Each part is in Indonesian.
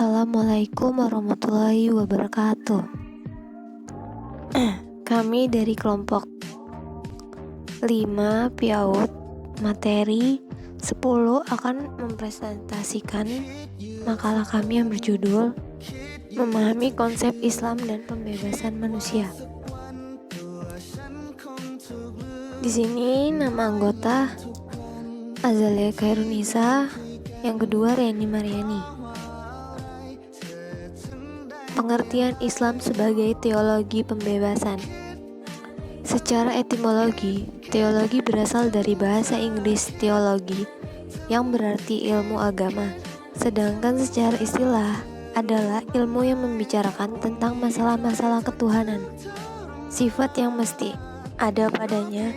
Assalamualaikum warahmatullahi wabarakatuh. Kami dari kelompok 5 PIAUD materi 10 akan mempresentasikan makalah kami yang berjudul Memahami Konsep Islam dan Pembebasan Manusia. Di sini nama anggota Azalia Khairunisa, yang kedua Reni Mariani. Pengertian Islam sebagai teologi pembebasan. Secara etimologi, teologi berasal dari bahasa Inggris teologi, yang berarti ilmu agama. Sedangkan secara istilah adalah ilmu yang membicarakan tentang masalah-masalah ketuhanan. Sifat yang mesti ada padanya,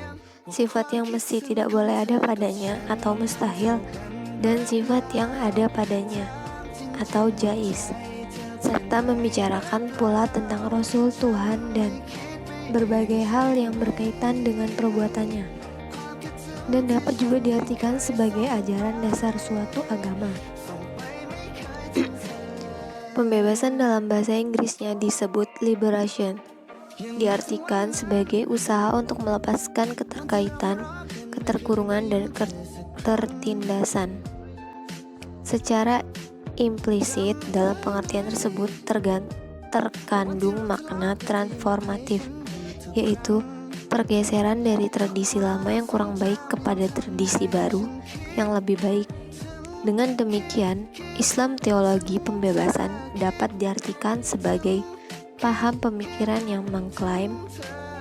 sifat yang mesti tidak boleh ada padanya atau mustahil, dan sifat yang ada padanya atau jais, serta membicarakan pula tentang Rasul Tuhan dan berbagai hal yang berkaitan dengan perbuatannya, dan dapat juga diartikan sebagai ajaran dasar suatu agama. Pembebasan dalam bahasa Inggrisnya disebut liberation, diartikan sebagai usaha untuk melepaskan keterkaitan, keterkurungan, dan ketertindasan. Secara implisit dalam pengertian tersebut terkandung makna transformatif, yaitu pergeseran dari tradisi lama yang kurang baik kepada tradisi baru yang lebih baik. Dengan demikian, Islam teologi pembebasan dapat diartikan sebagai paham pemikiran yang mengklaim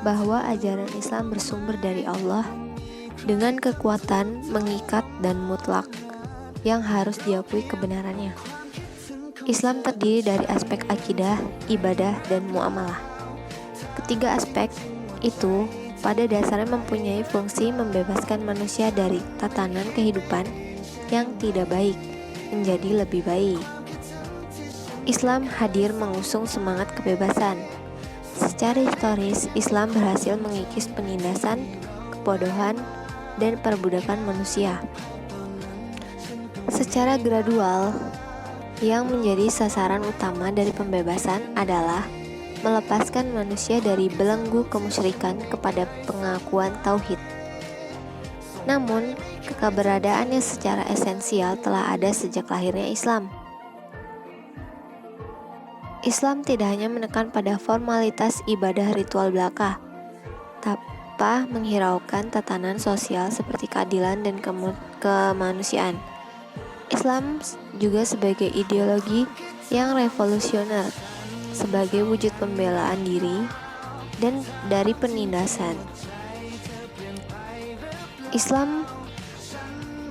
bahwa ajaran Islam bersumber dari Allah dengan kekuatan mengikat dan mutlak yang harus diakui kebenarannya. Islam terdiri dari aspek akidah, ibadah, dan muamalah. Ketiga aspek itu pada dasarnya mempunyai fungsi membebaskan manusia dari tatanan kehidupan yang tidak baik menjadi lebih baik. Islam hadir mengusung semangat kebebasan. Secara historis, Islam berhasil mengikis penindasan, kebodohan, dan perbudakan manusia. Secara gradual, yang menjadi sasaran utama dari pembebasan adalah melepaskan manusia dari belenggu kemusyrikan kepada pengakuan tauhid. Namun, keberadaannya secara esensial telah ada sejak lahirnya Islam. Islam tidak hanya menekan pada formalitas ibadah ritual belaka, tanpa menghiraukan tatanan sosial seperti keadilan dan kemanusiaan. Islam juga sebagai ideologi yang revolusioner, sebagai wujud pembelaan diri dan dari penindasan. Islam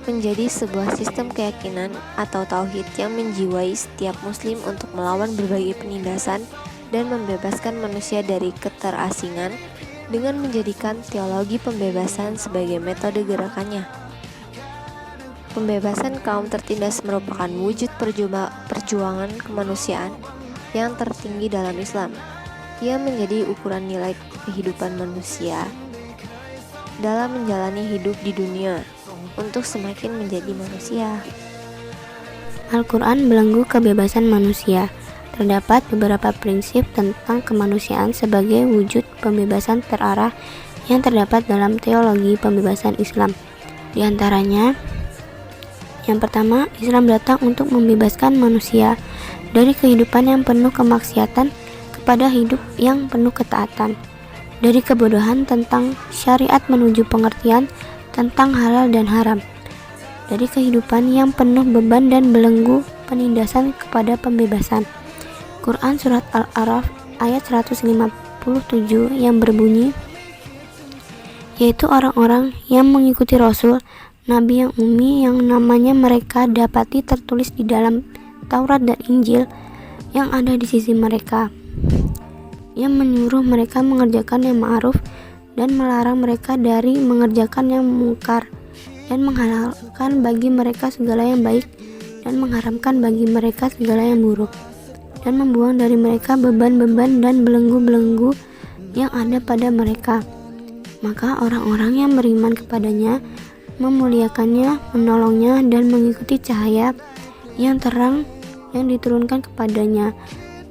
menjadi sebuah sistem keyakinan atau tauhid yang menjiwai setiap muslim untuk melawan berbagai penindasan dan membebaskan manusia dari keterasingan dengan menjadikan teologi pembebasan sebagai metode gerakannya. Pembebasan kaum tertindas merupakan wujud perjuangan kemanusiaan yang tertinggi dalam Islam. Ia menjadi ukuran nilai kehidupan manusia dalam menjalani hidup di dunia untuk semakin menjadi manusia. Al-Quran belenggu kebebasan manusia. Terdapat beberapa prinsip tentang kemanusiaan sebagai wujud pembebasan terarah yang terdapat dalam teologi pembebasan Islam. Di antaranya, yang pertama, Islam datang untuk membebaskan manusia dari kehidupan yang penuh kemaksiatan kepada hidup yang penuh ketaatan, dari kebodohan tentang syariat menuju pengertian tentang halal dan haram, dari kehidupan yang penuh beban dan belenggu penindasan kepada pembebasan. Quran Surat Al-A'raf ayat 157 yang berbunyi, yaitu orang-orang yang mengikuti Rasul Nabi yang ummi yang namanya mereka dapati tertulis di dalam Taurat dan Injil yang ada di sisi mereka, yang menyuruh mereka mengerjakan yang ma'ruf dan melarang mereka dari mengerjakan yang mungkar, dan menghalalkan bagi mereka segala yang baik dan mengharamkan bagi mereka segala yang buruk, dan membuang dari mereka beban-beban dan belenggu-belenggu yang ada pada mereka. Maka orang-orang yang beriman kepadanya memuliakannya, menolongnya, dan mengikuti cahaya yang terang yang diturunkan kepadanya,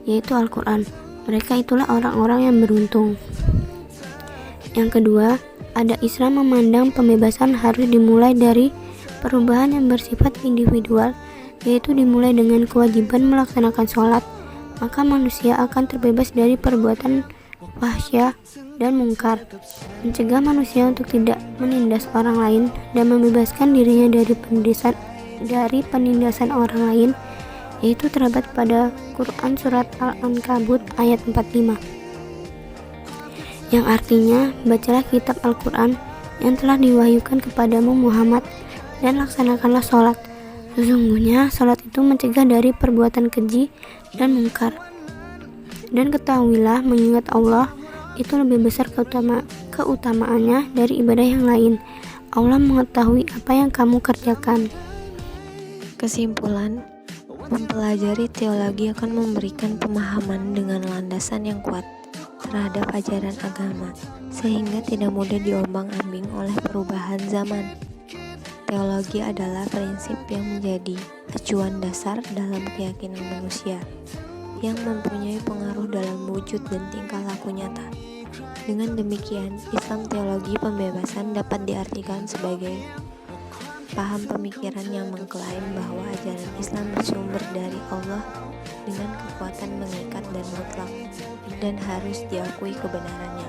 yaitu Al-Quran. Mereka itulah orang-orang yang beruntung. Yang kedua, ada Islam memandang pembebasan harus dimulai dari perubahan yang bersifat individual, yaitu dimulai dengan kewajiban melaksanakan sholat. Maka manusia akan terbebas dari perbuatan fahsya dan mungkar, mencegah manusia untuk tidak menindas orang lain, dan membebaskan dirinya dari penindasan orang lain, yaitu terdapat pada Quran Surat Al-Ankabut ayat 45, yang artinya, bacalah kitab Al-Quran yang telah diwahyukan kepadamu Muhammad, dan laksanakanlah sholat. Sesungguhnya sholat itu mencegah dari perbuatan keji dan mungkar. Dan ketahuilah, mengingat Allah itu lebih besar keutamaannya dari ibadah yang lain. Allah mengetahui apa yang kamu kerjakan. Kesimpulan, mempelajari teologi akan memberikan pemahaman dengan landasan yang kuat terhadap ajaran agama, sehingga tidak mudah diombang-ambing oleh perubahan zaman. Teologi adalah prinsip yang menjadi acuan dasar dalam keyakinan manusia, yang mempunyai pengaruh dalam wujud dan tingkah laku nyata. Dengan demikian, Islam teologi pembebasan dapat diartikan sebagai paham pemikiran yang mengklaim bahwa ajaran Islam bersumber dari Allah dengan kekuatan mengikat dan mutlak, dan harus diakui kebenarannya,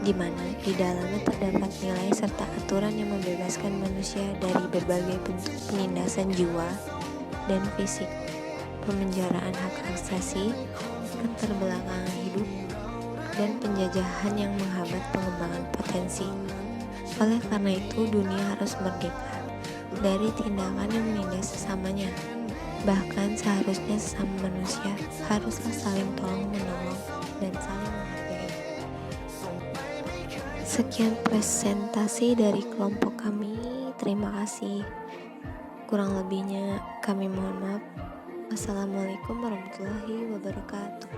di mana di dalamnya terdapat nilai serta aturan yang membebaskan manusia dari berbagai bentuk penindasan jiwa dan fisik, pemenjaraan hak asasi, keterbelakangan hidup, dan penjajahan yang menghambat pengembangan potensi. Oleh karena itu, dunia harus merdeka dari tindakan yang menindas sesamanya. Bahkan seharusnya sesama manusia haruslah saling tolong-menolong dan saling menghargai. Sekian presentasi dari kelompok kami. Terima kasih. Kurang lebihnya kami mohon maaf. Wassalamualaikum warahmatullahi wabarakatuh.